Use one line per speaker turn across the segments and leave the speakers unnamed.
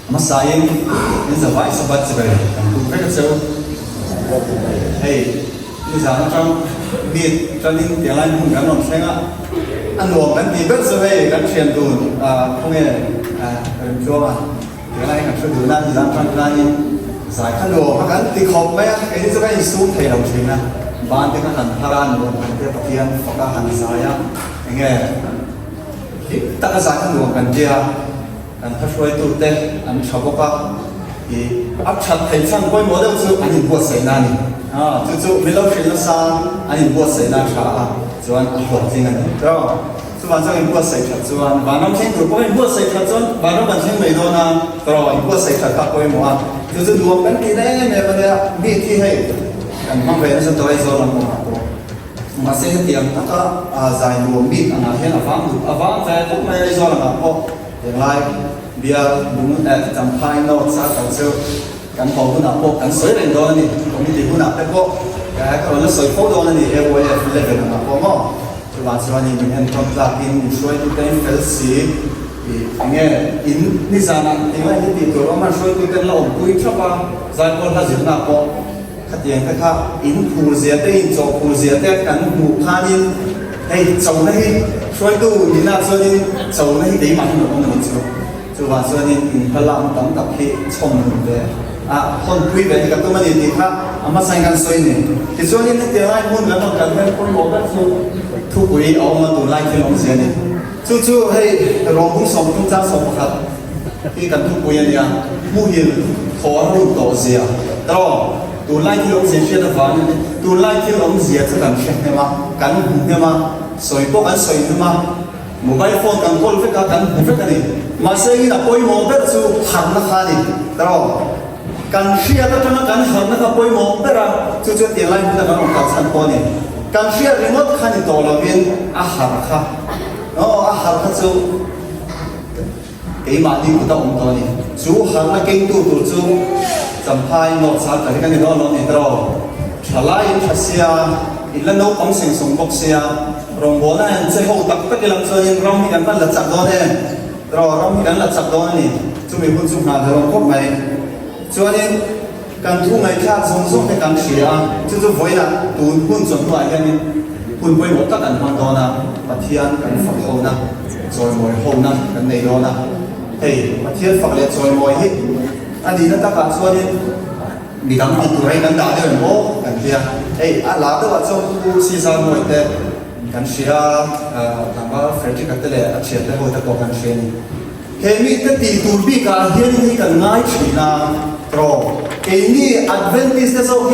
mà sai nên giờ vài sao bắt về cũng rất là sâu hey bây giờ nó trong biệt cho nên tiếng Anh không gắn lòng xanh á anh luộc anh thì rất sâu về gắn truyền tụ không nghe cho mà tiếng Anh hàng số thứ nan thì làm trong nan giải khăn đồ các anh thì học mấy cái gì cái số thầy đầu trình à ban tiếng Hàn Haran luôn cái tập thiên học các Hàn giải á nghe tất cả giải khăn đồ cần chia anh phát huy tụt tên anh chọc bóc thì áp chặt thấy sang quay mỗi đầu chú anh nhìn buồn sấy nani chú mình lâu chuyện nó sang anh nhìn buồn sấy nani chú anh học gì này đó chú bạn cho anh buồn sấy thật chú anh bạn năm sinh tuổi có anh buồn sấy thật chú bạn năm bạn sinh mấy đôi na rồi anh buồn sấy thật các quay mỗi chú đuổi bên kia đấy mẹ bây giờ bị thi hay anh mang về nó sẽ tới rồi làm một mà sẽ tiền tất cả giải đuổi bị anh hiện là vắng về cũng mấy rồi làm mộtอย่างไรเบียร์บุ้งแต่จำพายโน้ตสาวกันเซลกันพอคุณอาพวกกันสวยเป็นตัวนี่ผมมีที่คุณอาเป็นพวกแกก็แล้วสวยโคตรตัวนี่เอวเอฟเลเวลนะพอมั้งจุดวันสุดนี้มันเห็นคนตากินช่วยตัวเต็มเฟลซีอย่างเงี้ยอินนิสานะที่ว่าที่ติดตัวมันช่วยตัวเต็มเราคุยชอบว่าใจคนละสิ่งนะพอขัดแย้งกันครับอินผูเสียเต้อินโจผูเสียเต้กันหูพานินให้โจให้ช่วยตู้ยินนะช่วยนี่โจให้ดีมากที่เราต้องมีจุดวันส่วนนี้พลังตั้งแต่ที่ชมเลยคนคุยแบบนี้กับตัวมันดีครับมาใส่กันสวยนี่ที่ส่วนนี้นี่เดี๋ยวไล่มุ่งแล้วต้องการให้คนบอกกันทุกคุยเอามาดูไล่ที่ลงเสียนี่จู่ๆให้รองผู้สมทุกเจ้าสมครับที่กันทุกคุยเนี่ยผู้ยินขอรูปต่อเสียต่อดูไล่ที่ลงเสียเชื่อฟังดูไล่ที่ลงเสียจะกันเชื่อไหมมากันหูเนี่ยมาสวยพวกอันสวยเนี่ยมาโมบายโฟนกันโทรศัพท์กันหูเฟกันนี่มาเสียนะปอยโมเบลซูหันนะขานี่ตลอดการเชียร์ก็จะมาการหันนะปอยโมเบลจู่ๆเตียงไล่หุ่นกันออกจากชั้นปอนี่การเชียร์รีโมทขานี่ตัวเราเป็นอาหารค่ะอาหารค่ะจู่ไอ้มาดีกูต้ององตัวนี่จู่หันนะเก่งตัวจู่จำพายนอกจากกันกันนี่น้องนี่ตลอดฉลาดยิ่งเสียอีแล้วน้องต้องสิ่งส่งบอกเสียรองบัวนั่นจะหัวตักตะกี้ลำเชียงรองมีกันตั้งหลักจับโดนเนี่ยรอมีกันหลักจับโดนนี่จะมีคนสุขหาเธอลองพบไหมส่วนนี้การทุ่งในชาติส่งในการเชียร์จู่ๆไว้นะตูนหุ่นส่วนตัวอย่างนี้หุ่นไว้หมดตั้งกันมันโดนนะปะเทียนกันฝักโหนะจอยมวยโหนะกันในโดนนะเฮ้ยปะเทียนฝักเล็ดจอยมวยฮิอันนี้นั่นตั้งการส่วนนี้มีทั้งติดตัวให้กันด่าได้เหมือนโม่กันเทียเฮ้ยอันหลังตัวจงกูซีซั่นมวยแต่กันเชียร์ทำว่าเฟรนช์กันแต่ละเชียร์ได้หัวตะโกกันเชียร์เฮมิตตีตูบีการเฮียนี่กันง่ายชีนาโตรเฮนี่อัดเวนติสเตอร์โอเค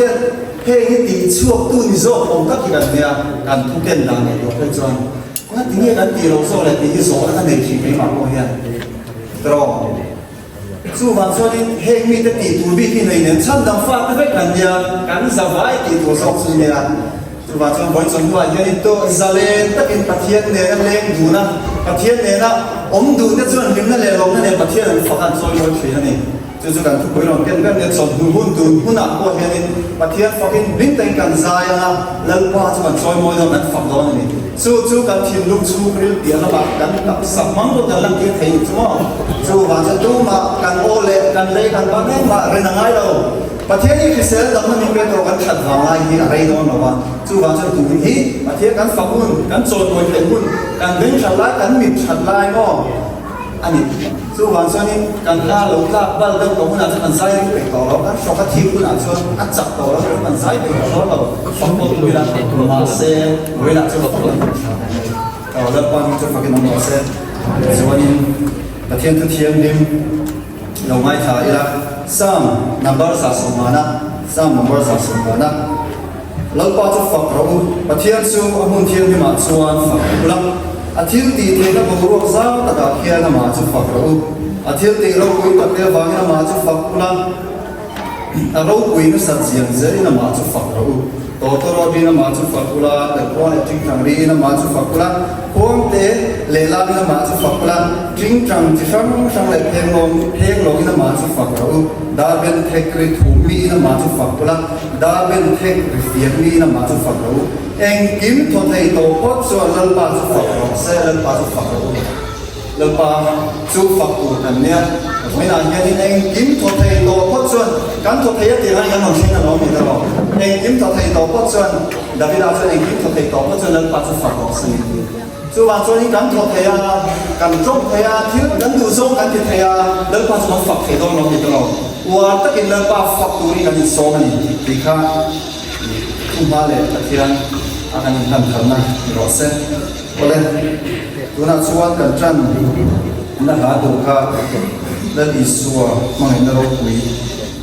เฮนี่ตีช่วงตู้นี่โซ่ผมก็คิดกันเนี่ยกันทุกเดือนนั่งเนี่ยตัวเป็นจวนว่าทีนี้กันตีเราโซ่เลยตีที่โซ่แล้วกันเด็กชีไม่มาโมเฮียโตรสู้วันส่วนนี้เฮมิตตีตูบีที่ไหนเนี่ยฉันดำฟ้าไม่เป็นกันเนี่ยกันสบายตีตัวโซ่สุดเนี่ยตัวว่าจงบอยจงว่ายันตัวอิสราเอลตะกินประเทศเนี่ยเลี้ยงดูนะประเทศเนี่ยนะดูเนี่ยส่วนหิมนั่นเลยลงนั่นเลยประเทศนั้นฝักกันซอยมวยเชียนี่จู่ๆกันทุกคนลงกันแบบเนี่ยสอนดูหุ่นหนักกว่าเฮียนี่ประเทศฝักกันบินแต่งกันใจนะแล้วว่าจะกันซอยมวยตรงนั้นฝักโดนนี่จู่ๆกันทีมลูกชูเรียลเดียร์ละบาทกันกับสับมังก็กันลังเกียจให้จู่ว่าจะดูมากันโอเล่กันเล่กันบ้านเนี่ยมาเรื่องง่ายเราประเทศนี้คือเซลล์ดำมันมีเป็นตัวกันขัดหางที่อะไรโดนหรอวะจู่ว่าจะดูนี่ประเทศกันฝักหุ่นกันโซนมวยเป็นหุ่นกันเบ่งฉัดไล่กันมิดฉัดไล่ก็อันนี้จู่ว่าส่วนนี้กันล่าหลงล่าบ้านเรื่องของหุ่นอาจจะมันใส่ไปต่อแล้วกันชอบกันทีหุ่นอาจจะอัดจับต่อแล้วมันใส่ไปต่อแล้วฝักหุ่นเวลามาเซเวลาจะฝักหุ่นต่อแล้วปันจะฝักหุ่นมาเซส่วนนี้ประเทศที่เทียมดิมเราไม่ถ่ายละsome number sa sumana some number sa sumana lalpa chu fak ro pathian chu amun thiam ni ma chuan fak kula athil ti the na boru za ta da khia na ma chu fak ro athil ti ro kui ta te wa na ma chu fak kula a ro kui na sa jiang ze na ma chu fak ro to to ro bi na ma chu fak kula the one ting thang ri na ma chu fak kula hom te le la bi na ma chu fak kula ting thang chi sang le pheng lo na ma chu fak ro da ben thek ri thu mi na ma chu fak kula da ben thek ri fiam mi na ma chu fak ro eng kim tho thei to pot so lal pa chu fak ro se lal pa chu fak ro แล้วปาจูฝักตูกันเนี่ยไม่นานแค่นี้เองยิ้มทดเทตัวพอดส่วนการทดเทตีให้กันหน่อยเช่นกันเรามีตลอดเองยิ้มทดเทตัวพอดส่วนดาวิดาส่วนเองยิ้มทดเทตัวพอดส่วนแล้วปาจูฝักบอกสิ่งนี้จูบางส่วนนี้การทดเทการจงเทที่การดูส่งการติดเทแล้วปาจูฝักเทตัวเรามีตลอดว่าถ้ากินแล้วปาฝักตูนี่กันส่งกันดีค่ะคุณมาเลยตะเคียนakan hitam karena proses oleh Tuhan suat kerjaan nak ada ka dan isua mengenai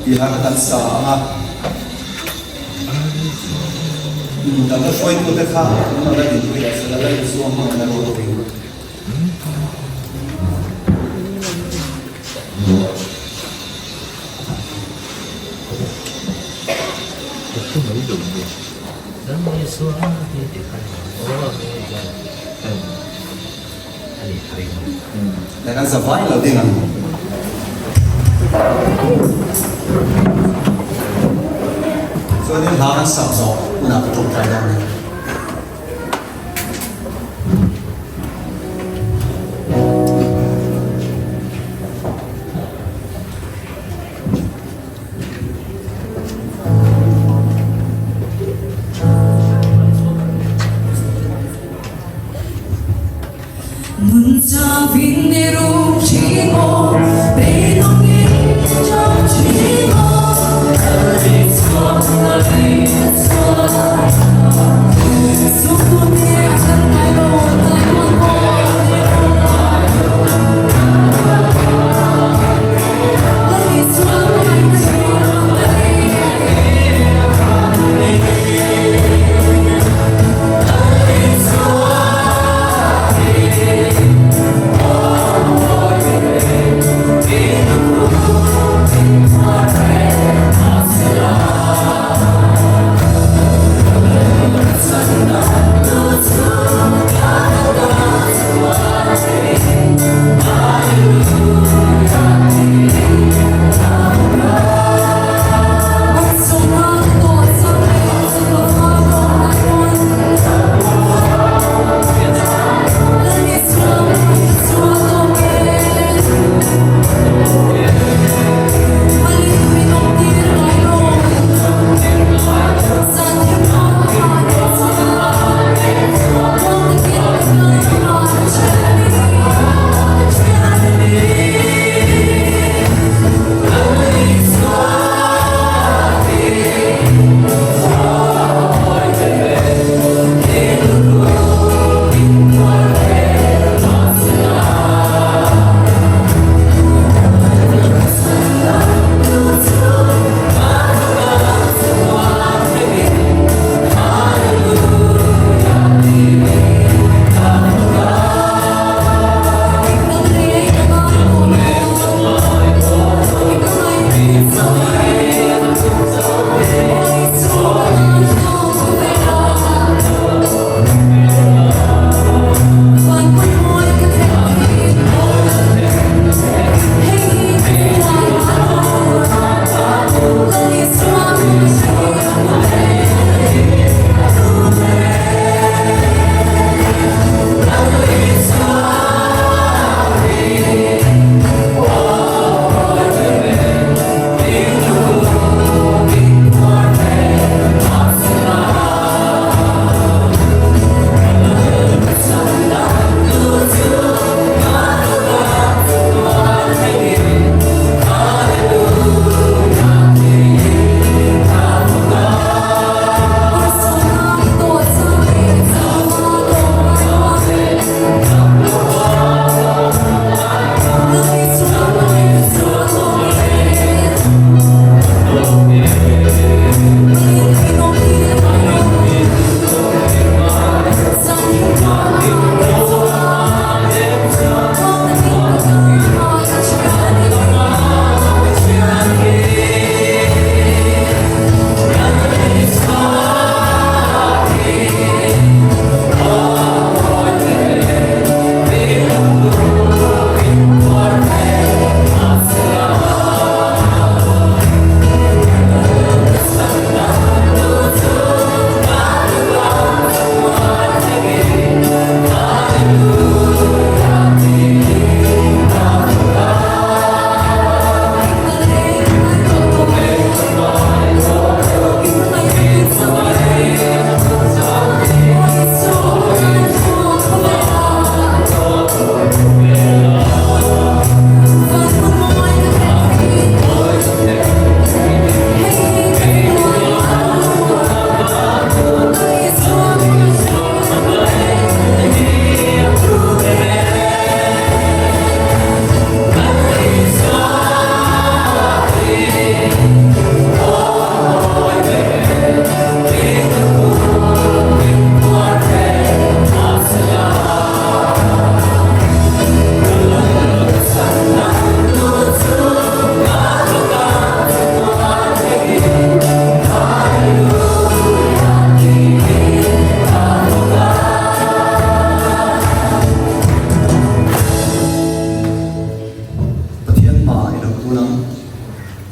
pihak dan sah dan sesuai itu dekah mana itu ya segala isua mengenai
dan Yesus di depan orang yang hari
dengan sampai lah dengan so ini harus sama nak berjumpa dengan
문자 빛내로 지고 배동에 젖히고 어디서 어디서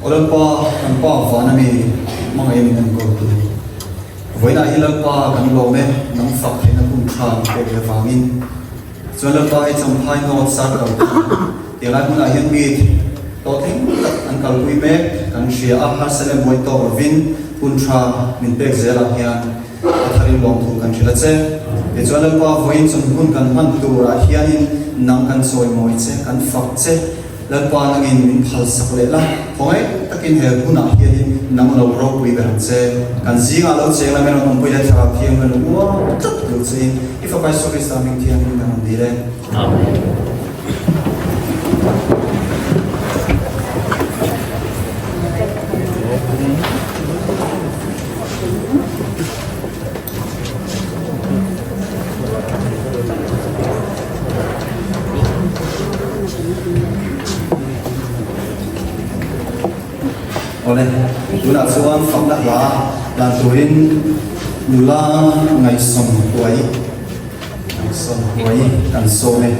Kalau kan pa vana mi mga ini kan ko tu. Với lại lần pa kan lo me nang phak thế na kum tha ke vangin. Cho lần pa ai trong hai ngõ sa ka. Tiếng lại mun hian mi to thing an kal kui me kan sia a har sele moi to vin kun tha min pek zela hian atharin long thu kan thila che. Để cho lần pa voin trong kun kan man tu ra hian nang kan soi moi che kan phak che. Lần qua năng in mình phật sắc lệ la, thôi takin hệ cũng nạp hiền nằm lâu rồi quý về hàng xe, cần gì ngã lâu xe là mình không bây giờ thà thiêng mình wow rất nhiều gì, if I so is mình thiêng mình làm gì đấy. Oleh tu nak suan phật đắc là tuin nula ngày sông quấy cần sâu này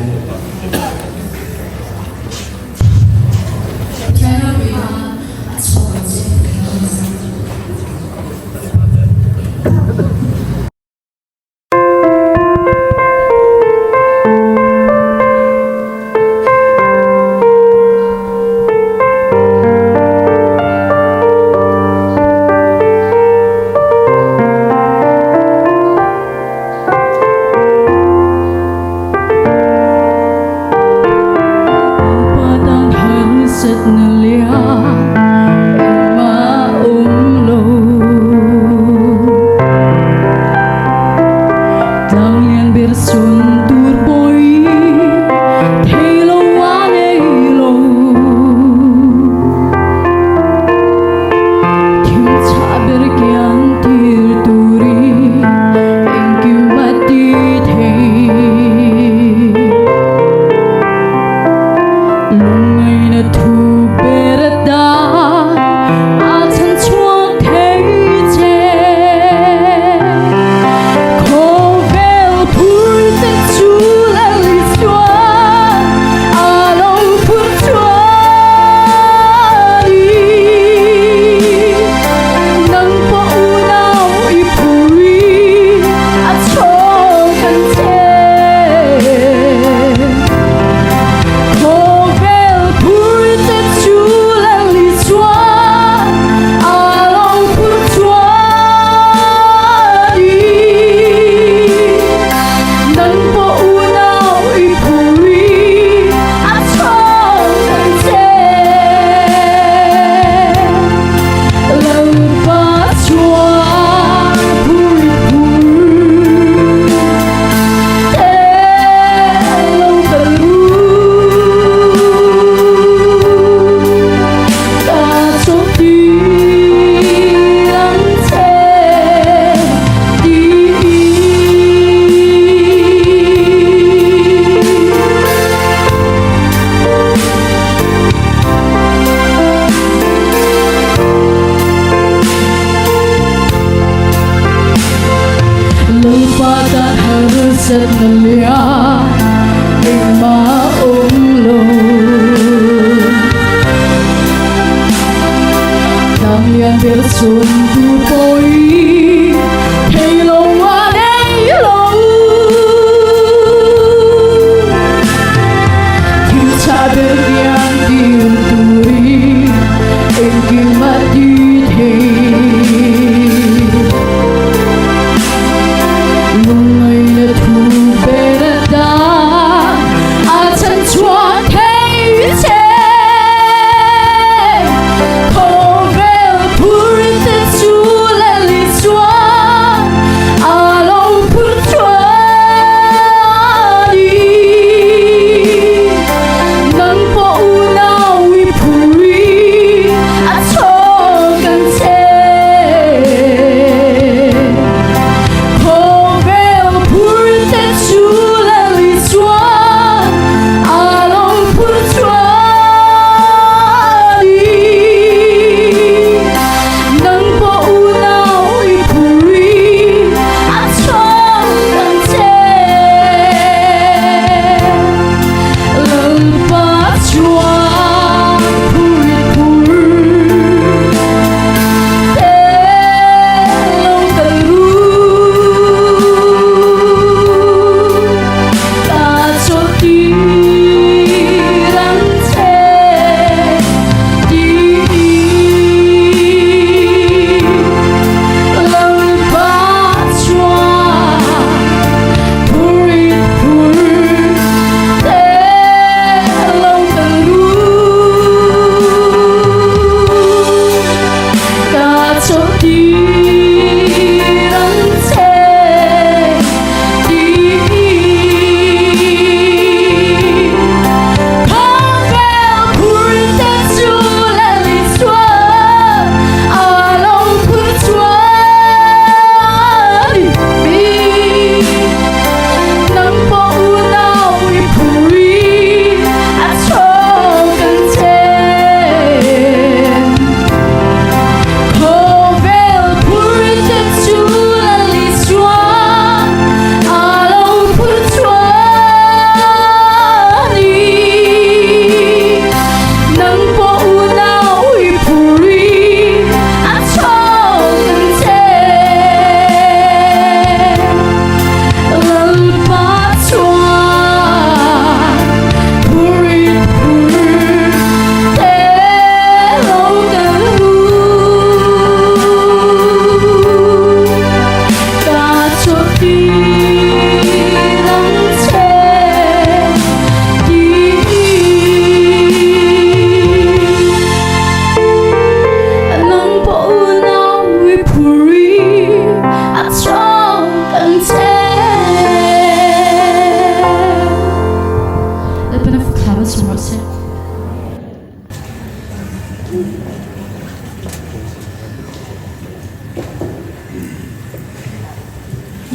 nụ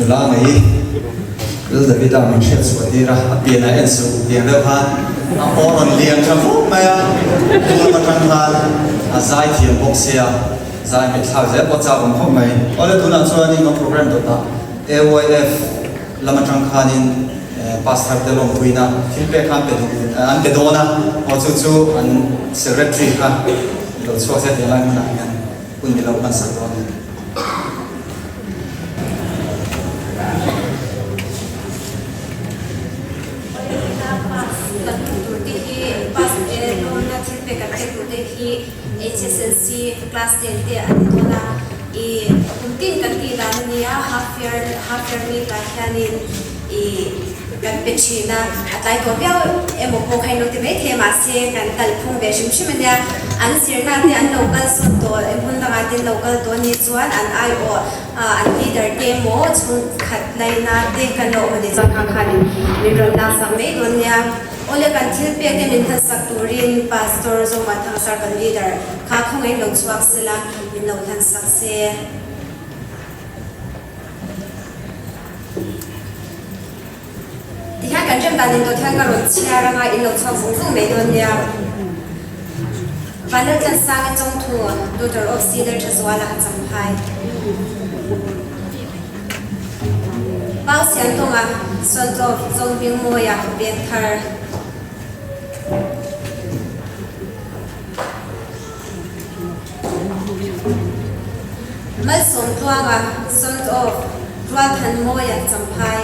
la này lúc giờ bây giờ mình sẽ xuống đi ra biển này em xuống biển đâu ha à ô còn liền trong phút mày à lúc mà trong ha à giải thiện bốc xe giải mình thao giải bắt chào bằng không mày ở đây tụi nó cho anh một program đó ta AYF làm trong ha nên pastor de long puina feedback an pedona o chu an secretary ha lo so se de lai mana yan kun ni lo man sa don
HSLC class 10 te anitona I mungkin kan kita niya half year ni kahyanin I kan pechina atay ko biao emo ko kay no tibe the mase kan talphung be shimshim niya an sirna te an local so to emhun da tin local to ni chuan an IO an leader demo chung khatlai na te kan lo ni chang khanin ni ron na sam me don niya ole kan thil pe te min tha sakturin pastor zo ma thang sar kan leader kha khong ei lo chuak sela min lo than sak se ti ha kan jem dan in do thang ka ro chia ra ma in lo chuak fung fung me don ya vanal kan sang chong thu daughter of cedar chazwala cham phai bao sian tonga son of zong bing mo ya ben thar mal som tuanga son of rual than mo ya cham phai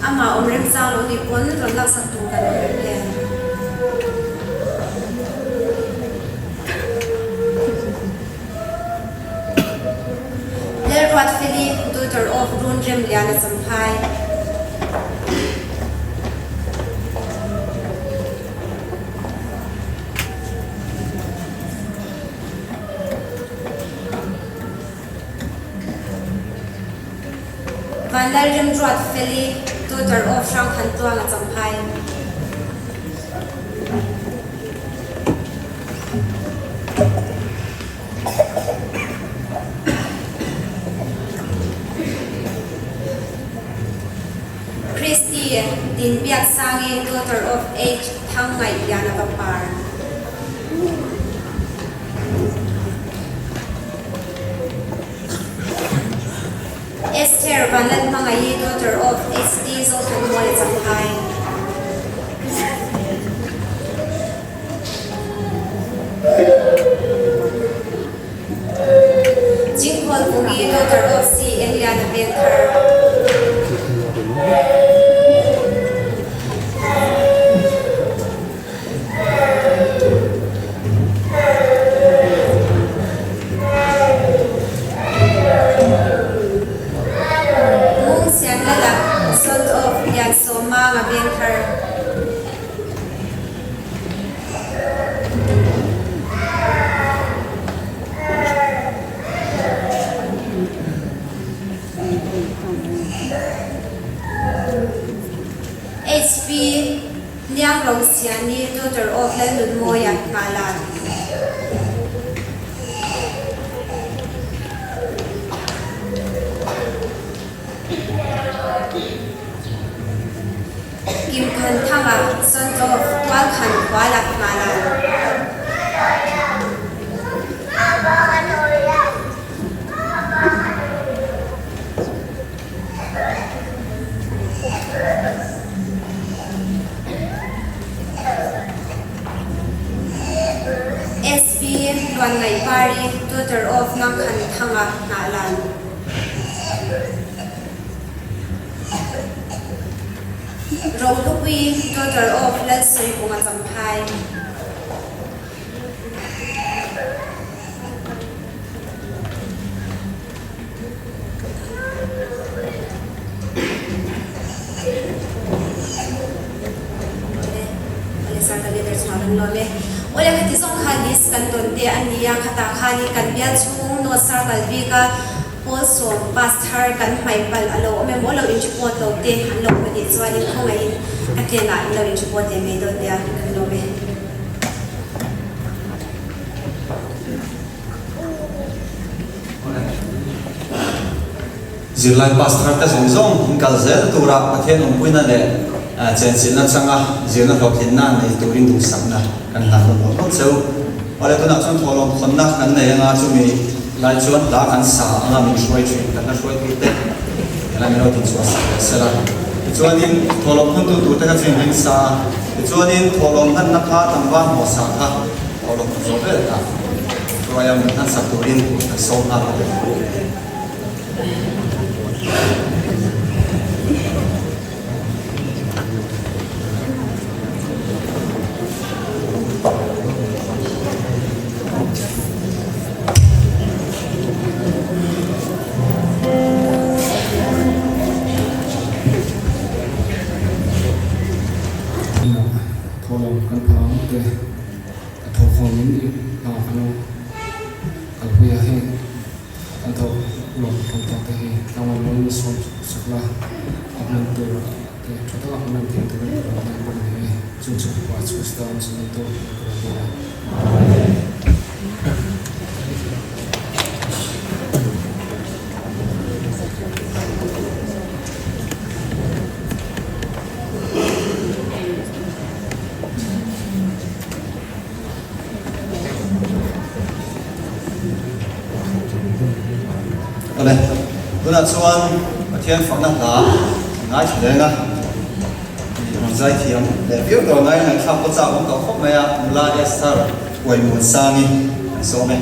ama omrem sa lo ni pon ron lak sak tu kan le le ruat fili daughter of runrem liana cham phai Vandal Rim Ruat Feli, daughter of Shang Han Tuang at Zampai. Christy Din Biak Sangi, daughter of H. Thang Ngai Yana Vapar. Esther Vanat Mangayi, daughter of SD Zoltan Moy Zampai. Jinghol Pungi, daughter of C. Eliana Benter. Son of Yan Soma Mabinker. HP Niang Rongsiani, daughter of Lelun Moya Malan. Kim Khan Thanga, son of Wal Khan Walak Malan. SB Luan Ngai Pari, daughter of Nang Khan Thanga Malan. Rong Lukwi, daughter of Leslie Bunga Zampai. Oleh ketisong hadis kan donte ania kata khani kan biar chung no sar kalbika also pastor kan mai pal alo me molo in chipot lo te han lo mani swali khongai cái tiền lại là mình chụp tiền mấy đôi tiền cái đồ mấy
dil lai pastor ta zong zong kal zel tura pathian ong puina le chen sin na changa zil na thok hin na nei turin du sakna kan na lo lo cheu ole tu na chon tholom khon na kan nei nga chu mi lai chuan la kan sa anga min shoi chu kan na shoi ti te la mi ro tin chu sa sela chuan in tholom khon tu tu ta ka chen hin sa chuan in tholom han na kha tam wa mo sa kha tholom zo ve ta royam han sa turin so na
Tolong kan paham deh, atau komen di anu, aku ya he, atau lo kontak he, kamu mau nyusul sekolah, aku nanti deh, kita aku nanti yang terus berada di he, jujur buat susah sebentar berada.
Ole, tu na chuan pathian phak na hla ngai thlenga zai thiam le view do ngai ngai khap ko cha ong ka khop mai a mula estar wai mun sangi so me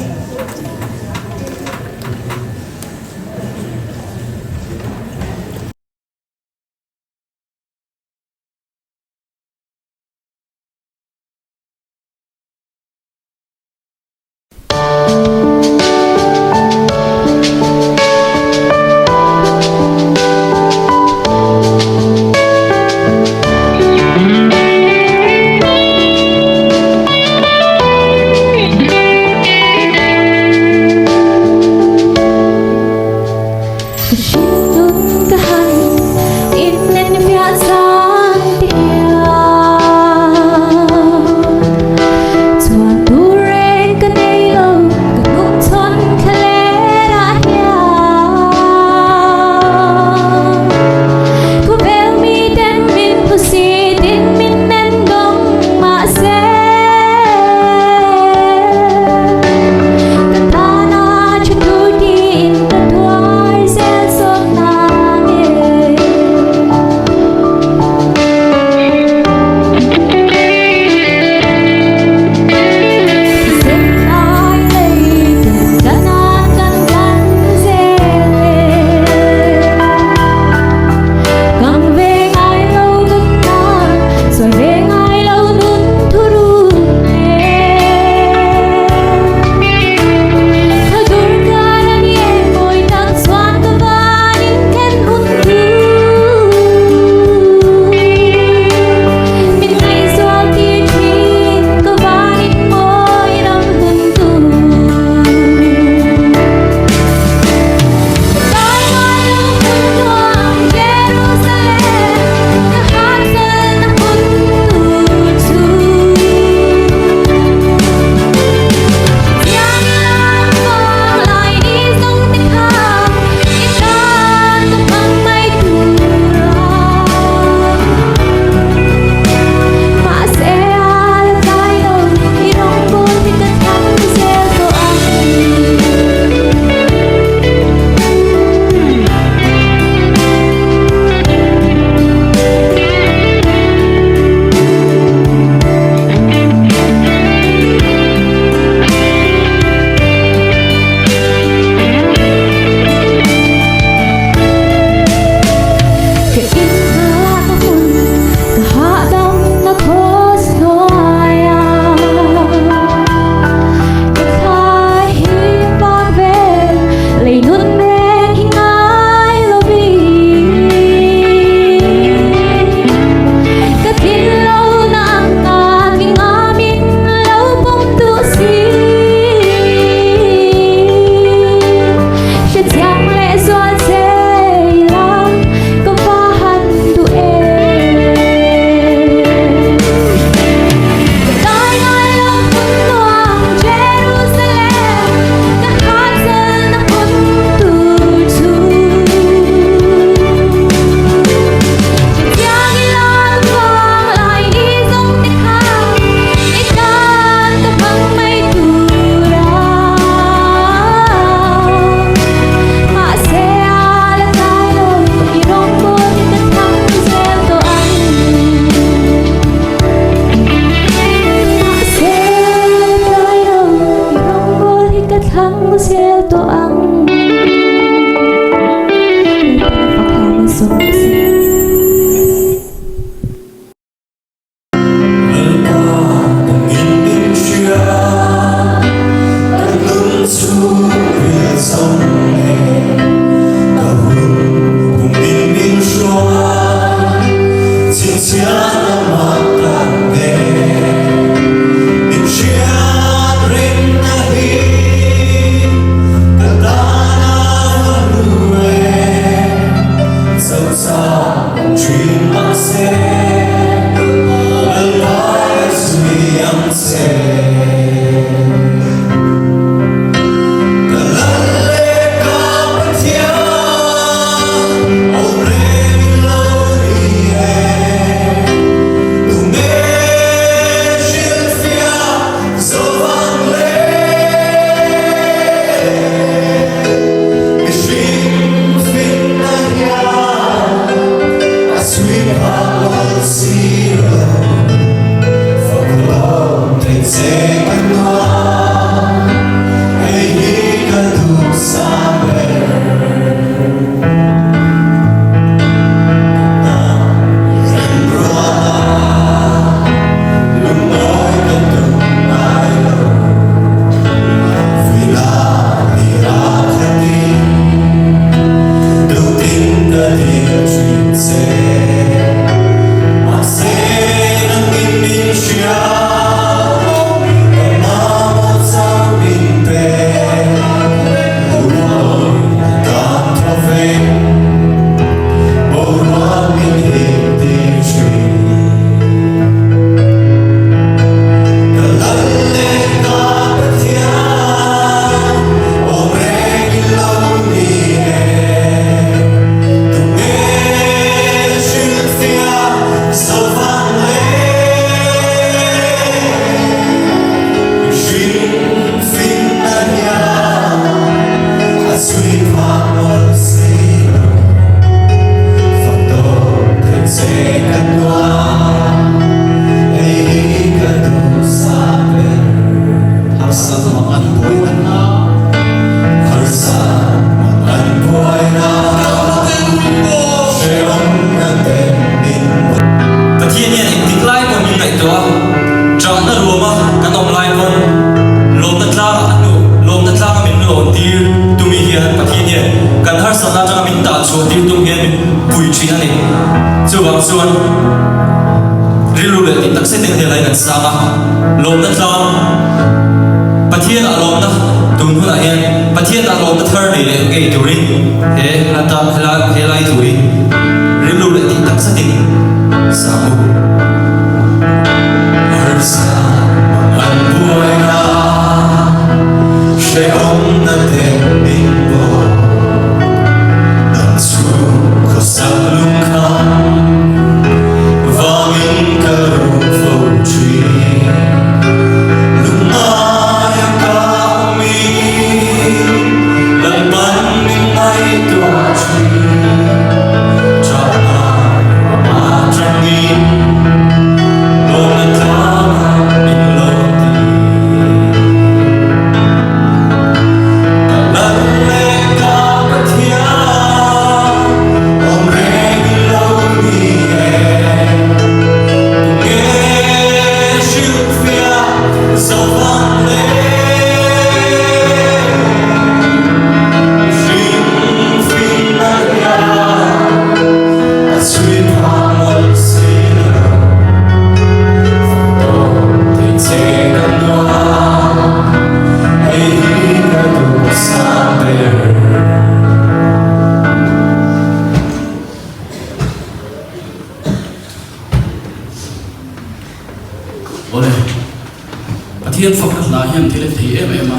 thiên phật là hiện thì thì em mà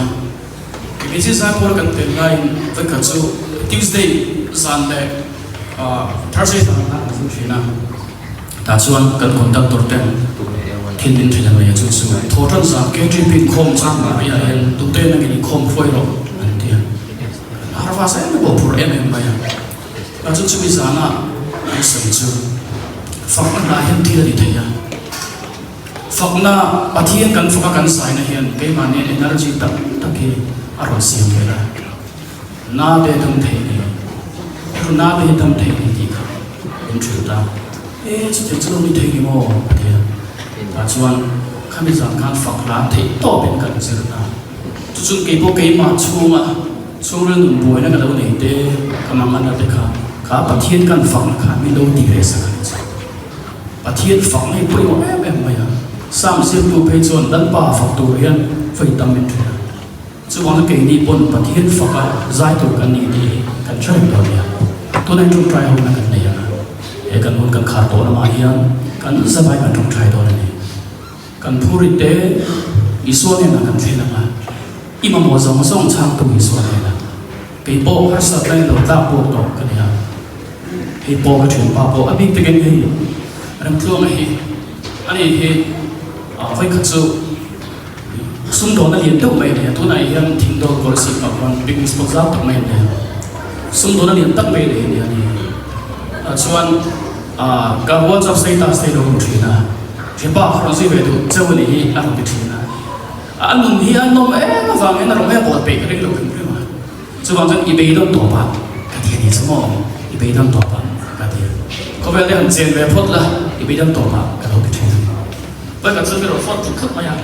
cái gì sai por kan tem ngay với cả số Tuesday Sunday Thursday là chúng chỉ là ta chuan kan contact tổ tem thiên đình thì là người chú chú thổ trần giả cái chuyện pin khom sang mà bây giờ hiện tụ tên là cái khom phơi rồi anh tiền har va sai nó bộ em mà ta chú chú bây giờ là cái sầm chú phật là hiện thì là đi thấy à phật na pathian kan phật kan sai na hian ke man energy tak taki aro siam vera na de thum thei ni ru na be thum thei ni ti kha in tru ta chi chu mi thei ni mo pathian ta chuan khami zang kan phật la thei to ben kan zir na chu chu ke po ke ma chunga chungren nun boi na ka lo nei te kamang an te kha ka pathian kan phật na kha mi lo ti re sa kan thiên phẳng hay quay một em mày à sam xiêm tu pe chuan dan pa phak tu hian phei tam min thina chu wang ke ni pon pa thiên phak a zai tu kan ni ni kan chai do ya tu nai tu try hong na kan nei ya e kan hon kan khar to na ma hian kan zabai kan tu try do ni kan phuri te iswa ne na kan thina ma ima mo zong song chang tu iswa ne na pe po har sa kai lo ta po to kan ya he po ka thun pa po abi te gen he ram tlo ma he ani he vai khát su xung đột nó liên tục mấy này, tôi này hiện thỉnh đồ có sự bảo quan business một giáo tập mấy này, xung đột nó liên tục mấy này này, chuan cả vợ chồng xây ta xây đồ một chuyện à, chỉ bảo họ duy về đồ chơi này ăn một chuyện à, ăn nông hi ăn nông ấy mà vàng ấy là nông ấy bỏ bể cái đồ cũng mà, chứ vàng chân ibe đông tổ bạc, cái tiền này sao mà ibe đông tổ bạc, cái tiền, có vẻ là tiền về phốt là ibe đông tổ bạc cái đồ cái chuyện. Với cả sự cái phốt thì khất mà ya,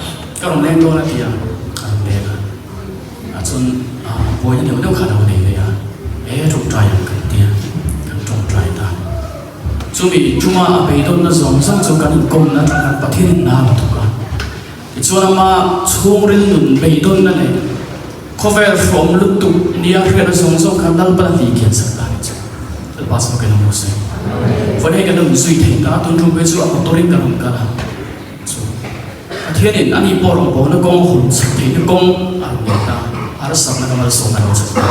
cái đồng lên đô là gì à, lên à, chun vui những điều đâu khả năng này vậy à, trồng trái cái tiền, trồng trái ta, chun bị chúng mà bị đôn nó giống sang chun cái công nó thành bắt thiên na mà thôi cả, chun mà chung lên nụn bị đôn này, cover from lúc tụ nia cái nó giống sang cái đal bắt đi kiến sắc ta này chứ, bắt sang cái nó mua xe, vậy này cái nó duy thành cả tuân trung với chun mà tôi đến cái nó thiên nhiên anh đi bỏ lòng bỏ nó công hồn sạch thì nó công à người ta à nó sạch nó cầm nó sống nó sạch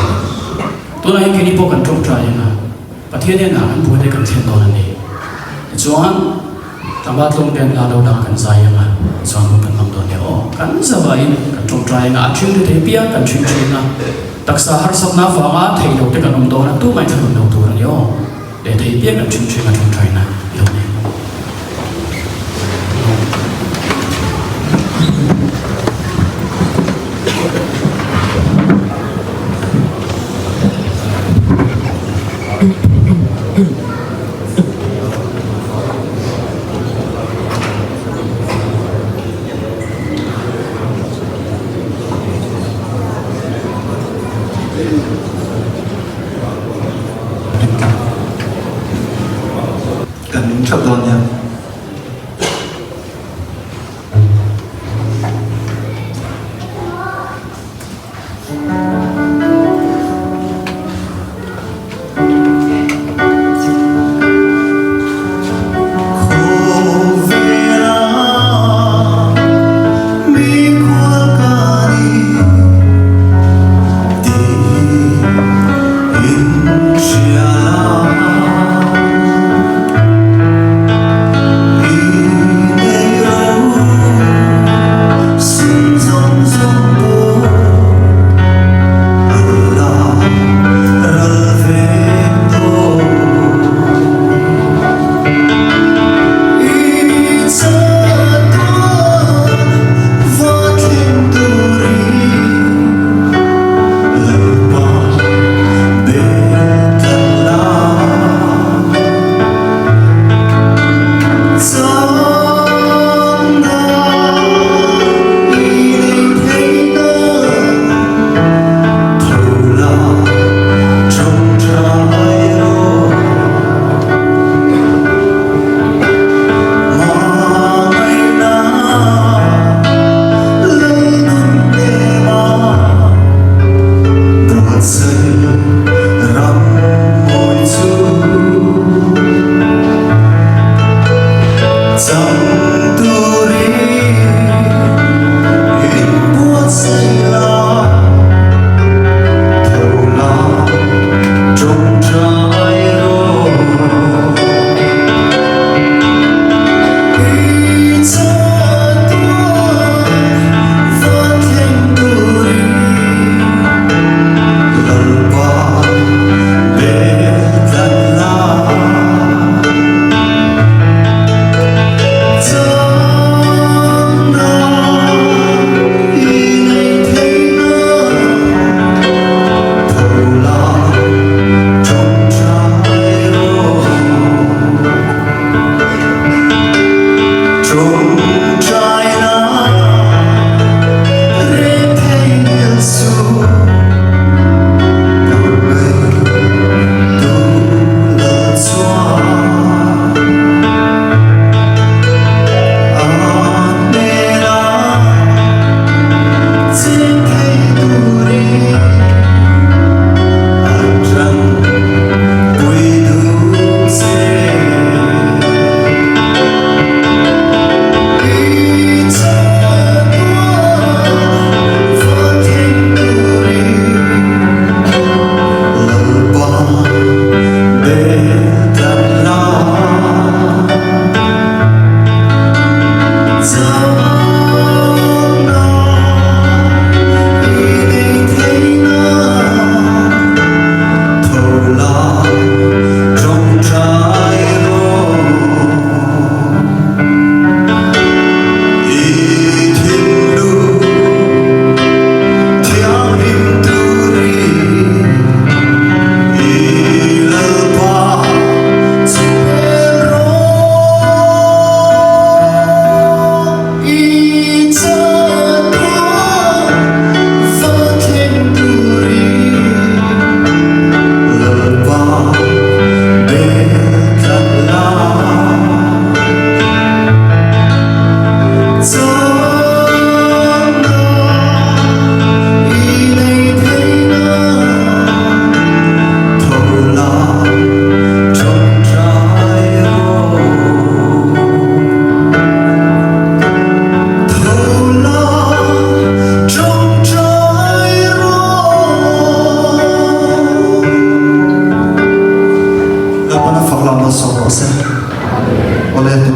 tôi nói cái đi bỏ cần trông trái mà và thiên nhiên là anh bùi đây cần thiên đó là gì choan thằng ba tung đèn là đâu đang cần dài mà choan cũng cần làm đồ nhiều cần giờ vậy cần trông trái ngã chuyên thì thấy bia cần chuyên chuyên là đặc sản har sắp na vàng á thấy đầu cái cần làm đồ là tu mày thường đầu tu là nhiều để thấy bia cần chuyên chuyên là trông trái này hiểu này
cần chấp đón nha.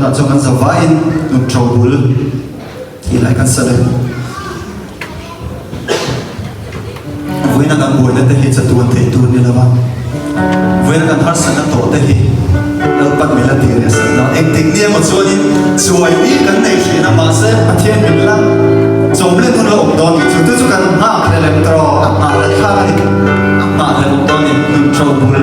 là cho anh giáo in nụ trâu bùi thì lại căn sợ đấy với nó gần bùi nên thì sẽ tuôn thì tuôn như là vậy với nó gần hát sẵn nó tổ thì nó bắt mình là tiền để sẵn nó em tính đi một số đi rồi đi cái này thì nó mà sẽ phát hiện mình lắm giống lên thôn lộng đòn chúng tôi cho cần hạ để làm trò hạ là khai hạ là một đòn nụ trâu bùi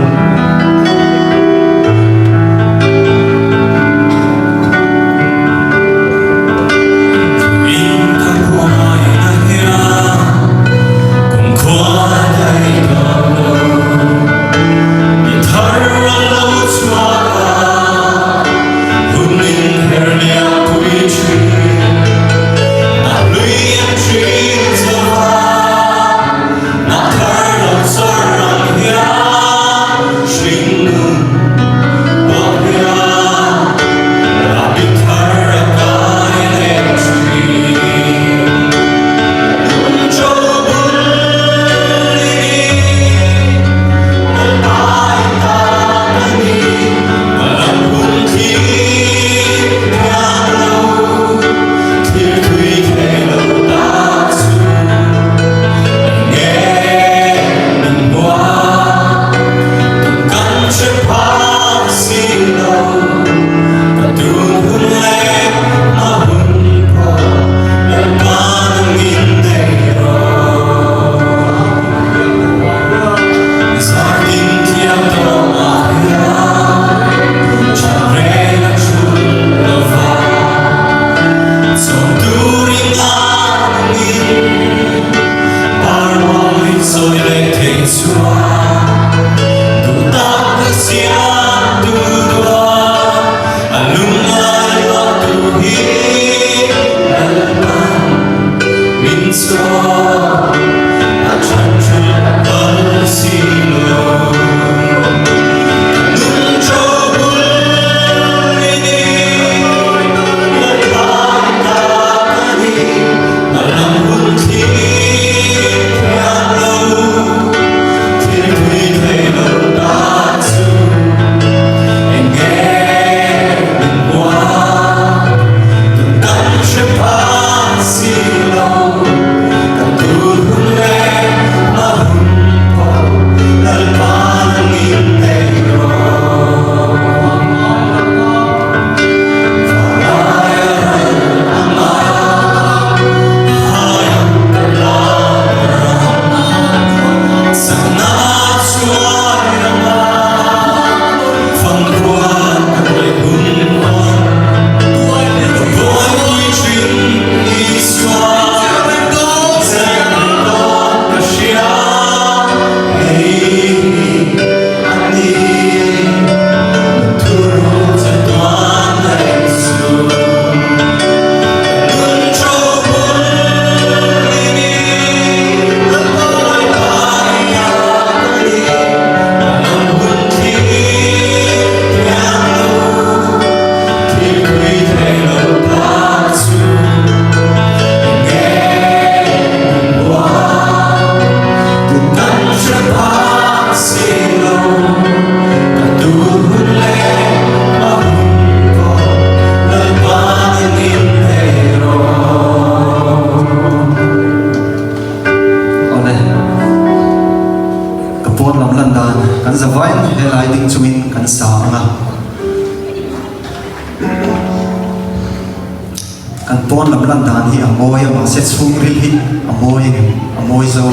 kan pon lam lan dan hi amoy ma se chung ril hi amoy zo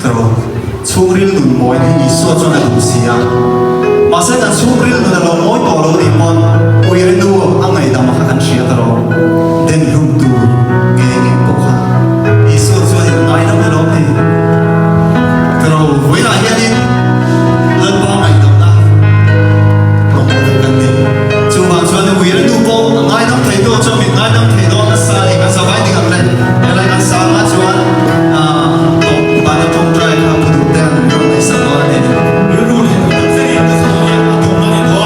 tro chung ril dun moy ni so cho na du sia ma se kan chung ril dun lo moy to lo ri mon ui ri du angai da ma kan sia tro den lum tu ge ge po kha i so cho ni nai na me lo ni tro voi la hi ni lan ba nai da na lo mo kan ni chu ma cho ni ui ri du po ngai nam thai do cho mi ngai nam thai do na sa ni ka sa vai ni kan le la kan sa ma chuan ba na tong trai ka pu du ten ro ni sa lo ni ru ru ni ka se ni ka sa ni ka tong ni lo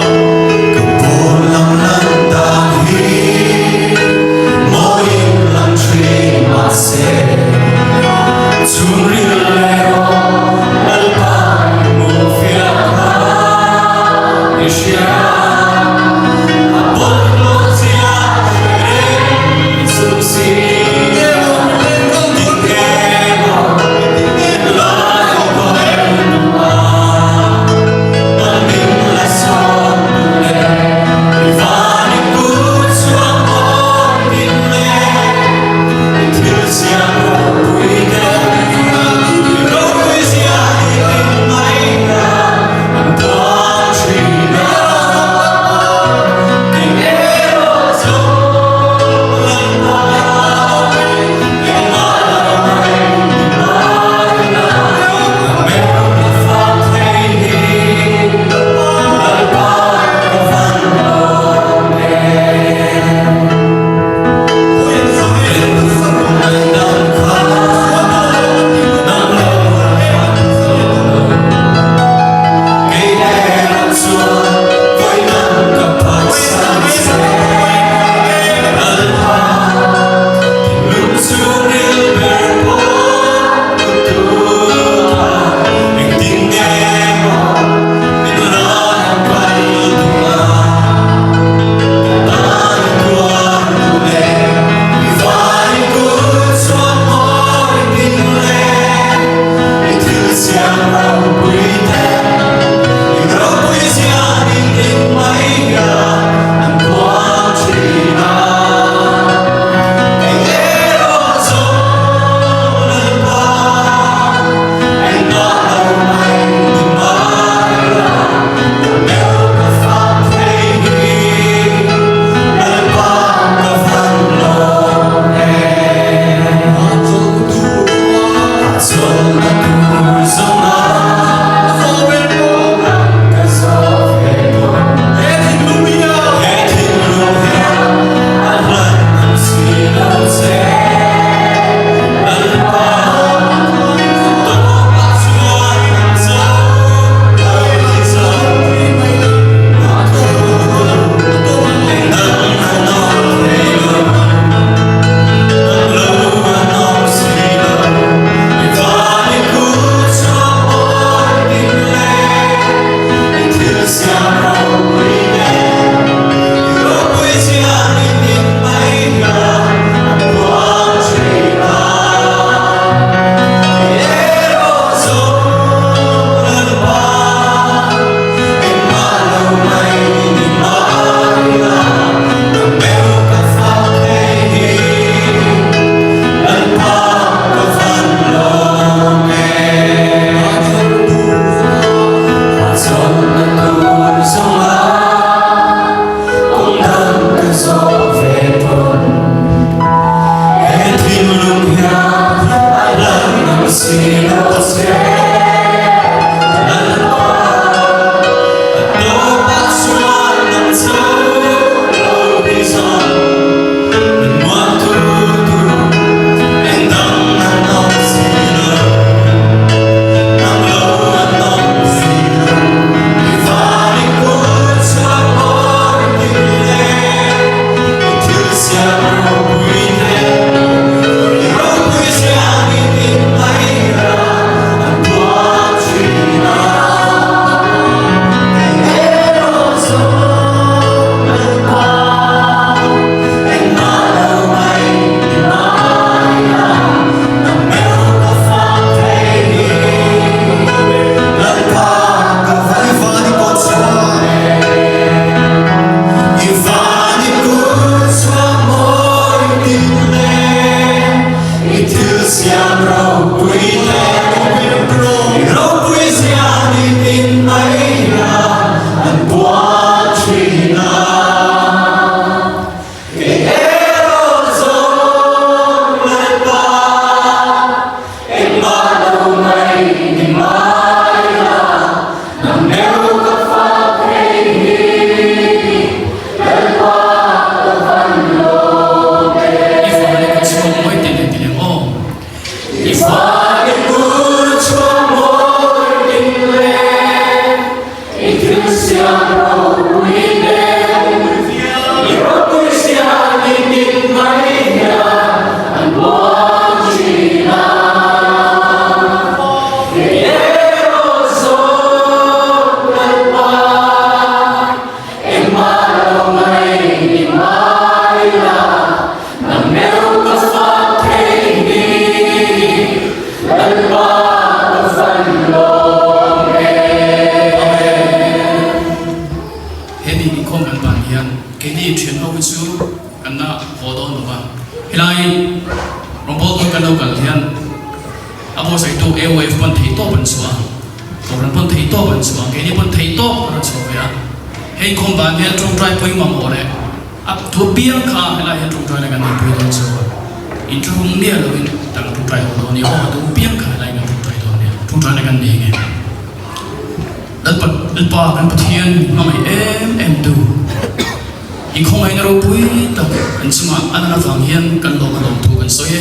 กันปานเฮียนเกนี่เชียนเอาไปสู้กันนะพอโดนหรือว่าเฮลัยรองพ่อตัวกันเอากันเฮียนอาโบใส่ตัวเอวเอฟมันถีโต้เป็นสัวตัวนั้นมันถีโต้เป็นสัวเกนี่มันถีโต้เป็นสัวเฮียเฮงคงบานเฮียนตรงใจไปมาหมดเลยอับตัวเบี้ยข้าเฮลัยเฮียนตรงใจในการไปโดนสัวอินทรุงเนี่ยเราอินตั้งตรงใจของเราเนี่ยว่าตัวเบี้ยข้าเฮลัยกันตรงใจตัวเนี่ยตรงใจในการนี้ไงแล้วปากันปะเทียนมาไม่เอ็มดูอีกคงไอ้นเราปุ้ยตักอันสมัครอันนั้นฟังเฮียนกันลงถูกกันสวย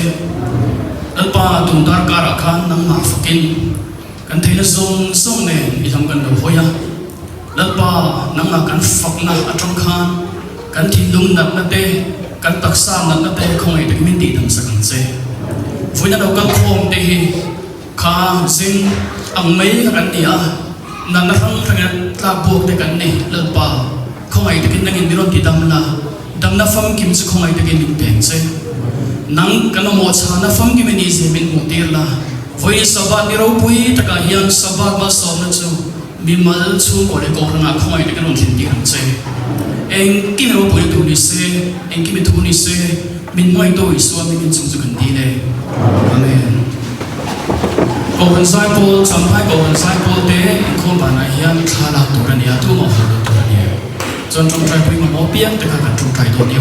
แล้วปาตุนดาร์การะคันนั่งมาฟักกินกันเทนส่งเนี่ยอีทำกันดูหัวยแล้วปานั่งมากันฟักนะอัตรคันกันที่ลุงนัดนั่นเต้กันตักซ้ำนั่นเต้คงไอ้เด็กมินดีทำสักกันเซ่ฝุ่นนั้นเรากันคงเตะข้าซิงอังไม่กันเนี่ยนั่นนะทั้งทั้งนั้นลาบวกเด็กันนี่เลิกป่าคงไอ้เด็กนั่งอินดิรอนที่ดำละดำน้ำฟังกิมสุคงไอ้เด็กนินเพ่งเซนั่งกันมาหมดชาน้ำฟังกิมนี่เซมินหมดเดียร์ละวันสบัดนี่เราปุยตะการยังสบัดมาสอบนั่นจูมีมาลชูก่อนเด็กก่อนนะคงไอ้เด็กนั่งหินดีกันเซเองกินเราปุยตัวนี้เซเองกินตัวนี้เซมินไม่ตัวอีสวามินจุงจุกันดีเลยอาเมนโกหันไซโปสัมภาระโกหันไซโปเตะคนบ้านไหนยังขาลาตัวนี้ทุกหม้อตัวนี้จนจงใจไปมาหม้อเปี้ยงแต่การจงใจตัวนี้